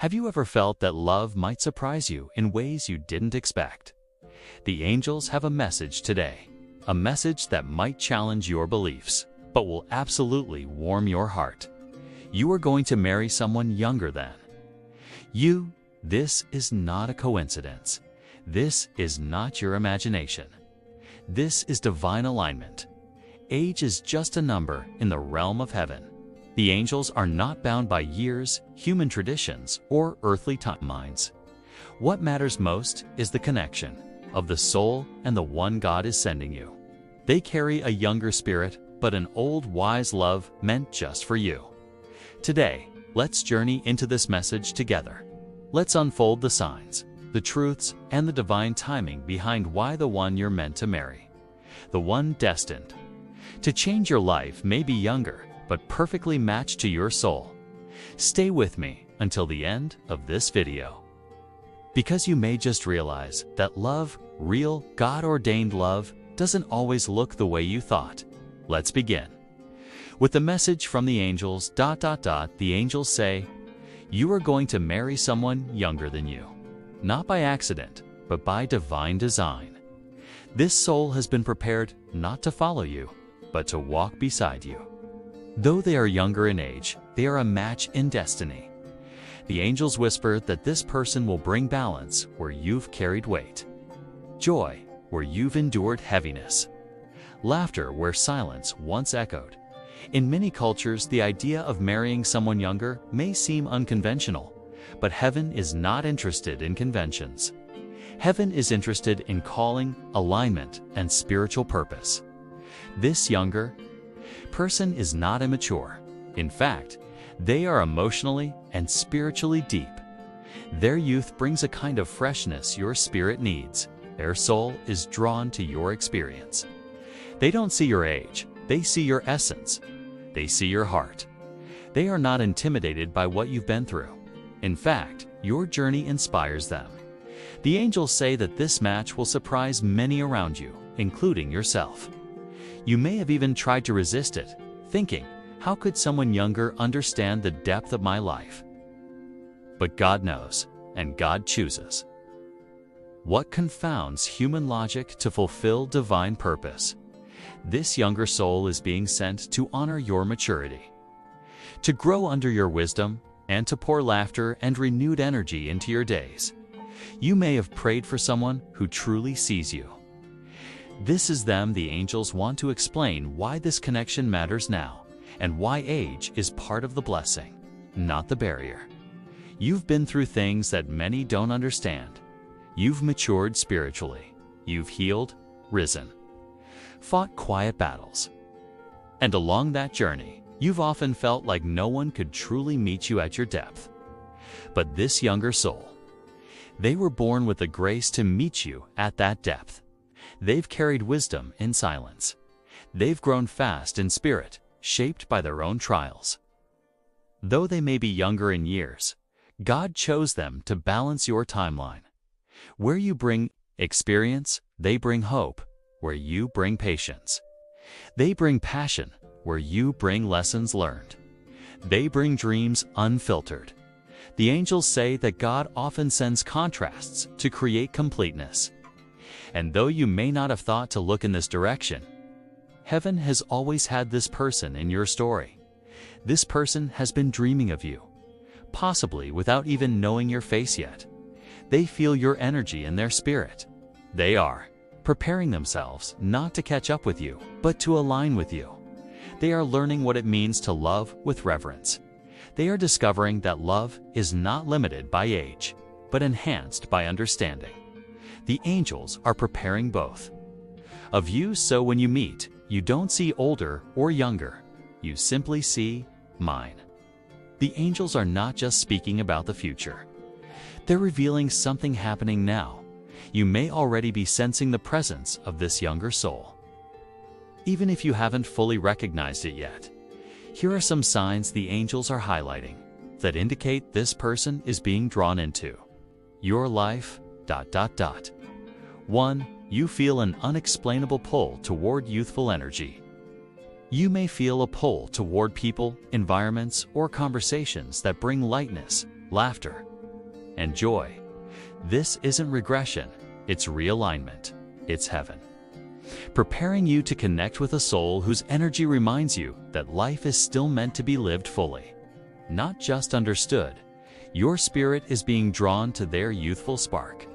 Have you ever felt that love might surprise you in ways you didn't expect? The angels have a message today, a message that might challenge your beliefs, but will absolutely warm your heart. You are going to marry someone younger than you. This is not a coincidence. This is not your imagination. This is divine alignment. Age is just a number in the realm of heaven. The angels are not bound by years, human traditions, or earthly timelines. What matters most is the connection of the soul and the one God is sending you. They carry a younger spirit, but an old, wise love meant just for you. Today, let's journey into this message together. Let's unfold the signs, the truths, and the divine timing behind why the one you're meant to marry, the one destined to change your life, may be younger, but perfectly matched to your soul. Stay with me until the end of this video, because you may just realize that love, real, God-ordained love, doesn't always look the way you thought. Let's begin with the message from the angels. The angels say, you are going to marry someone younger than you, not by accident, but by divine design. This soul has been prepared not to follow you, but to walk beside you. Though they are younger in age, they are a match in destiny. The angels whisper that this person will bring balance where you've carried weight, joy where you've endured heaviness, laughter where silence once echoed. In many cultures, the idea of marrying someone younger may seem unconventional, but heaven is not interested in conventions. Heaven is interested in calling, alignment, and spiritual purpose. This younger person is not immature. In fact, they are emotionally and spiritually deep. Their youth brings a kind of freshness your spirit needs. Their soul is drawn to your experience. They don't see your age, they see your essence. They see your heart. They are not intimidated by what you've been through. In fact, your journey inspires them. The angels say that this match will surprise many around you, including yourself. You may have even tried to resist it, thinking, how could someone younger understand the depth of my life? But God knows, and God chooses. What confounds human logic to fulfill divine purpose? This younger soul is being sent to honor your maturity, to grow under your wisdom, and to pour laughter and renewed energy into your days. You may have prayed for someone who truly sees you. This is them. The angels want to explain why this connection matters now, and why age is part of the blessing, not the barrier. You've been through things that many don't understand. You've matured spiritually. You've healed, risen, fought quiet battles. And along that journey, you've often felt like no one could truly meet you at your depth. But this younger soul, they were born with the grace to meet you at that depth. They've carried wisdom in silence. They've grown fast in spirit, shaped by their own trials. Though they may be younger in years, God chose them to balance your timeline. Where you bring experience, they bring hope. Where you bring patience, they bring passion. Where you bring lessons learned, they bring dreams unfiltered. The angels say that God often sends contrasts to create completeness. And though you may not have thought to look in this direction, heaven has always had this person in your story. This person has been dreaming of you, possibly without even knowing your face yet. They feel your energy in their spirit. They are preparing themselves not to catch up with you, but to align with you. They are learning what it means to love with reverence. They are discovering that love is not limited by age, but enhanced by understanding. The angels are preparing both of you, so when you meet, you don't see older or younger. You simply see mine. The angels are not just speaking about the future. They're revealing something happening now. You may already be sensing the presence of this younger soul, even if you haven't fully recognized it yet. Here are some signs the angels are highlighting that indicate this person is being drawn into your life. 1. You feel an unexplainable pull toward youthful energy. You may feel a pull toward people, environments, or conversations that bring lightness, laughter, and joy. This isn't regression, it's realignment. It's heaven. Preparing you to connect with a soul whose energy reminds you that life is still meant to be lived fully, not just understood. Your spirit is being drawn to their youthful spark,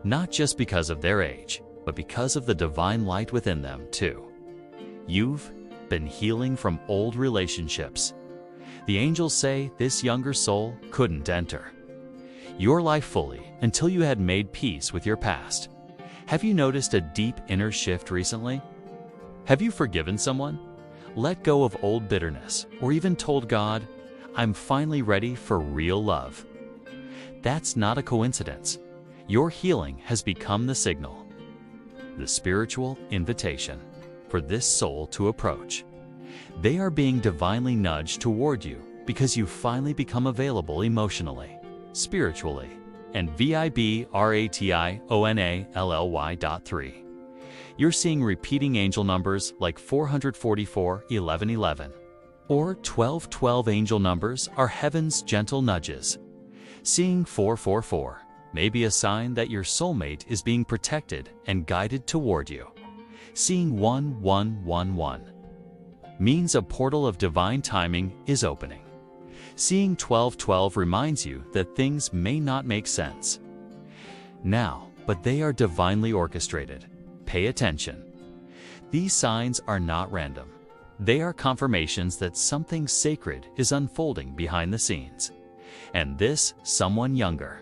not just because of their age, but because of the divine light within them too. You've been healing from old relationships. The angels say this younger soul couldn't enter your life fully until you had made peace with your past. Have you noticed a deep inner shift recently? Have you forgiven someone? Let go of old bitterness, or even told God, I'm finally ready for real love? That's not a coincidence. Your healing has become the signal, the spiritual invitation for this soul to approach. They are being divinely nudged toward you because you finally become available emotionally, spiritually, and vibrationally.3. You're seeing repeating angel numbers like 444, 1111, or 1212. Angel numbers are heaven's gentle nudges. Seeing 444 may be a sign that your soulmate is being protected and guided toward you. Seeing 1111 means a portal of divine timing is opening. Seeing 1212 reminds you that things may not make sense now, but they are divinely orchestrated. Pay attention. These signs are not random. They are confirmations that something sacred is unfolding behind the scenes. And this someone younger,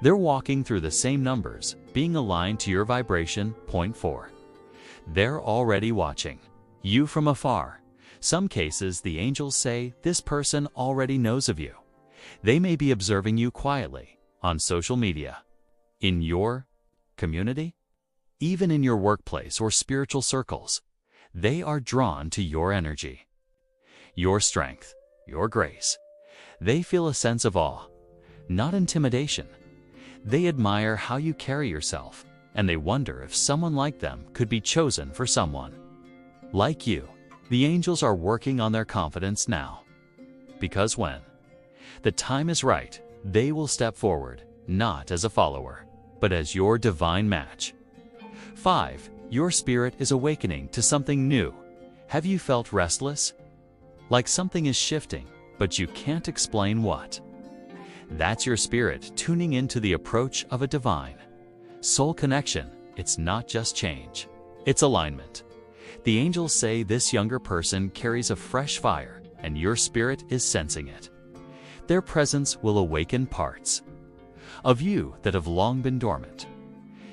they're walking through the same numbers, being aligned to your vibration, point 4. They're already watching you from afar. Some cases, the angels say this person already knows of you. They may be observing you quietly on social media, in your community, even in your workplace or spiritual circles. They are drawn to your energy, your strength, your grace. They feel a sense of awe, not intimidation. They admire how you carry yourself, and they wonder if someone like them could be chosen for someone like you. The angels are working on their confidence now, because when the time is right, they will step forward, not as a follower, but as your divine match. 5. Your spirit is awakening to something new. Have you felt restless? Like something is shifting, but you can't explain what? That's your spirit tuning into the approach of a divine soul connection. It's not just change, it's alignment. The angels say this younger person carries a fresh fire, and your spirit is sensing it. Their presence will awaken parts of you that have long been dormant.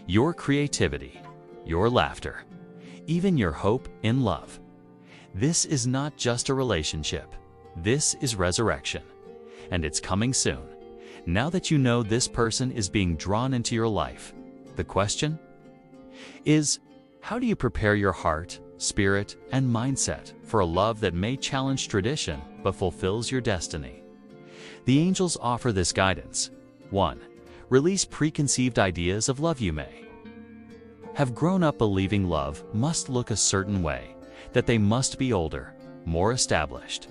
Your creativity, your laughter, even your hope in love. This is not just a relationship. This is resurrection, and it's coming soon. Now that you know this person is being drawn into your life, the question is, how do you prepare your heart, spirit, and mindset for a love that may challenge tradition but fulfills your destiny? The angels offer this guidance. 1. Release preconceived ideas of love. You may have grown up believing love must look a certain way, that they must be older, more established.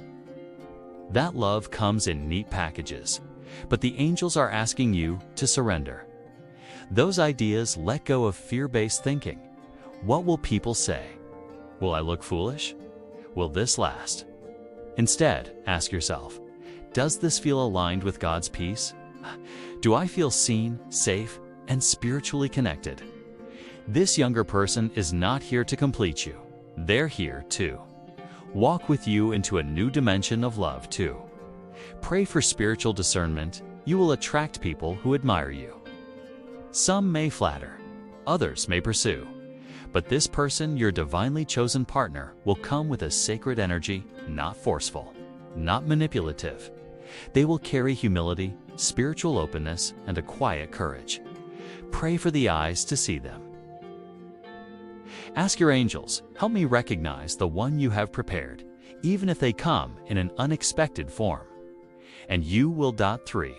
That love comes in neat packages, but the angels are asking you to surrender those ideas. Let go of fear-based thinking. What will people say? Will I look foolish? Will this last? Instead, ask yourself, does this feel aligned with God's peace? Do I feel seen, safe, and spiritually connected? This younger person is not here to complete you. They're here to walk with you into a new dimension of love too. Pray for spiritual discernment. You will attract people who admire you. Some may flatter, others may pursue. But this person, your divinely chosen partner, will come with a sacred energy, not forceful, not manipulative. They will carry humility, spiritual openness, and a quiet courage. Pray for the eyes to see them. Ask your angels, help me recognize the one you have prepared, even if they come in an unexpected form. And you will. 3.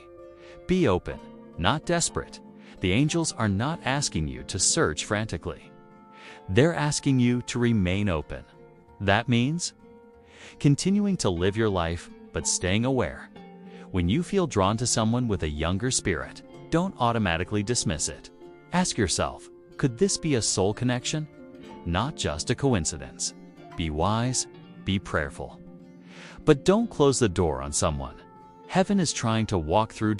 Be open, not desperate. The angels are not asking you to search frantically. They're asking you to remain open. That means continuing to live your life, but staying aware. When you feel drawn to someone with a younger spirit, don't automatically dismiss it. Ask yourself, could this be a soul connection? Not just a coincidence. Be wise, be prayerful. But don't close the door on someone. Heaven is trying to walk through.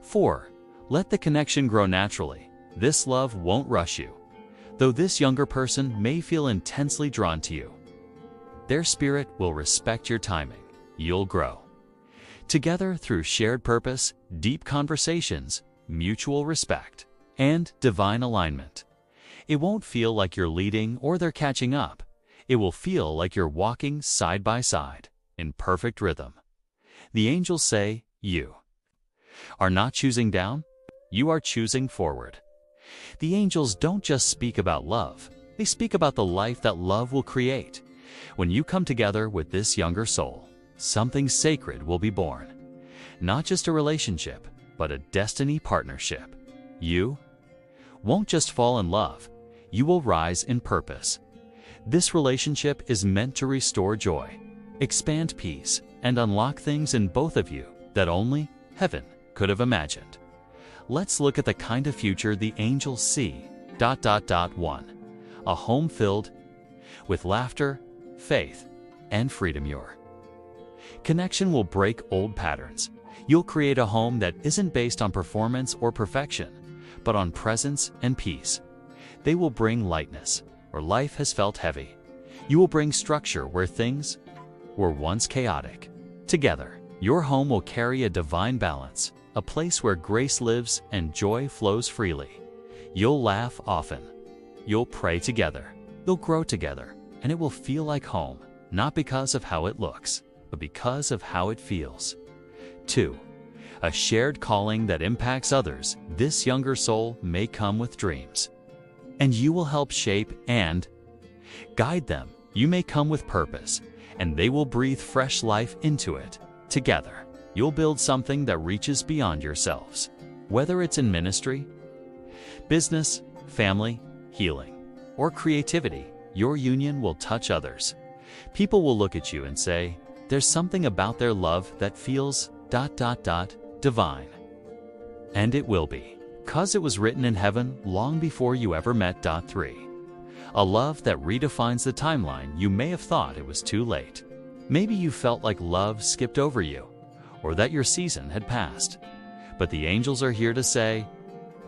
4. Let the connection grow naturally. This love won't rush you. Though this younger person may feel intensely drawn to you, their spirit will respect your timing. You'll grow together through shared purpose, deep conversations, mutual respect, and divine alignment. It won't feel like you're leading or they're catching up. It will feel like you're walking side by side in perfect rhythm. The angels say, you are not choosing down, you are choosing forward. The angels don't just speak about love, they speak about the life that love will create. When you come together with this younger soul, something sacred will be born. Not just a relationship, but a destiny partnership. You won't just fall in love, you will rise in purpose. This relationship is meant to restore joy, expand peace, and unlock things in both of you that only heaven could have imagined. Let's look at the kind of future the angels see. 1. A home filled with laughter, faith, and freedom. Your connection will break old patterns. You'll create a home that isn't based on performance or perfection, but on presence and peace. They will bring lightness where life has felt heavy. You will bring structure where things were once chaotic. Together, your home will carry a divine balance, a place where grace lives and joy flows freely. You'll laugh often. You'll pray together. You'll grow together, and it will feel like home, not because of how it looks, but because of how it feels. 2. A shared calling that impacts others. This younger soul may come with dreams, and you will help shape and guide them. You may come with purpose, and they will breathe fresh life into it. Together, you'll build something that reaches beyond yourselves. Whether it's in ministry, business, family, healing, or creativity, your union will touch others. People will look at you and say, there's something about their love that feels ... divine. And it will be, 'cause it was written in heaven long before you ever met. 3. A love that redefines the timeline. You may have thought it was too late. Maybe you felt like love skipped over you, or that your season had passed. But the angels are here to say,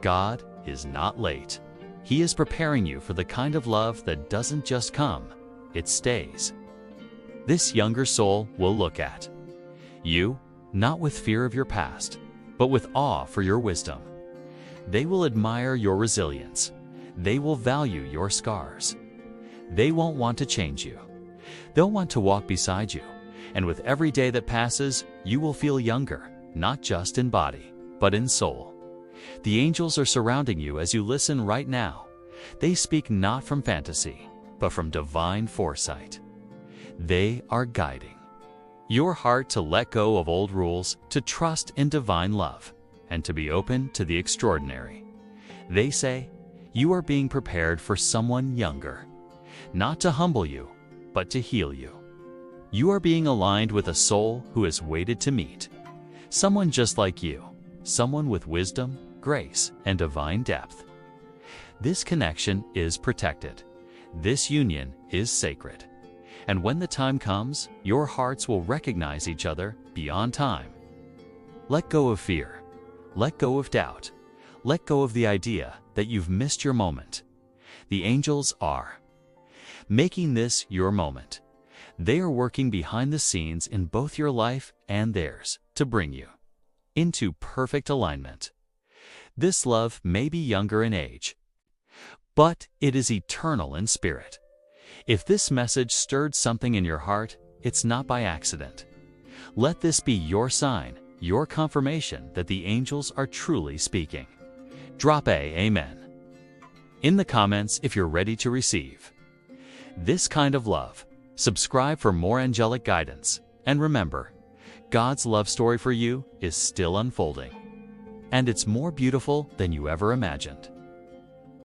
God is not late. He is preparing you for the kind of love that doesn't just come, it stays. This younger soul will look at you, not with fear of your past, but with awe for your wisdom. They will admire your resilience. They will value your scars. They won't want to change you. They'll want to walk beside you, and with every day that passes, you will feel younger, not just in body, but in soul. The angels are surrounding you as you listen right now. They speak not from fantasy, but from divine foresight. They are guiding your heart to let go of old rules, to trust in divine love, and to be open to the extraordinary. They say, you are being prepared for someone younger, not to humble you, but to heal you. You are being aligned with a soul who has waited to meet. Someone just like you, someone with wisdom, grace, and divine depth. This connection is protected. This union is sacred. And when the time comes, your hearts will recognize each other beyond time. Let go of fear. Let go of doubt. Let go of the idea that you've missed your moment. The angels are making this your moment. They are working behind the scenes in both your life and theirs to bring you into perfect alignment. This love may be younger in age, but it is eternal in spirit. If this message stirred something in your heart, it's not by accident. Let this be your sign, your confirmation that the angels are truly speaking. Drop a Amen in the comments if you're ready to receive this kind of love. Subscribe for more angelic guidance. And remember, God's love story for you is still unfolding. And it's more beautiful than you ever imagined.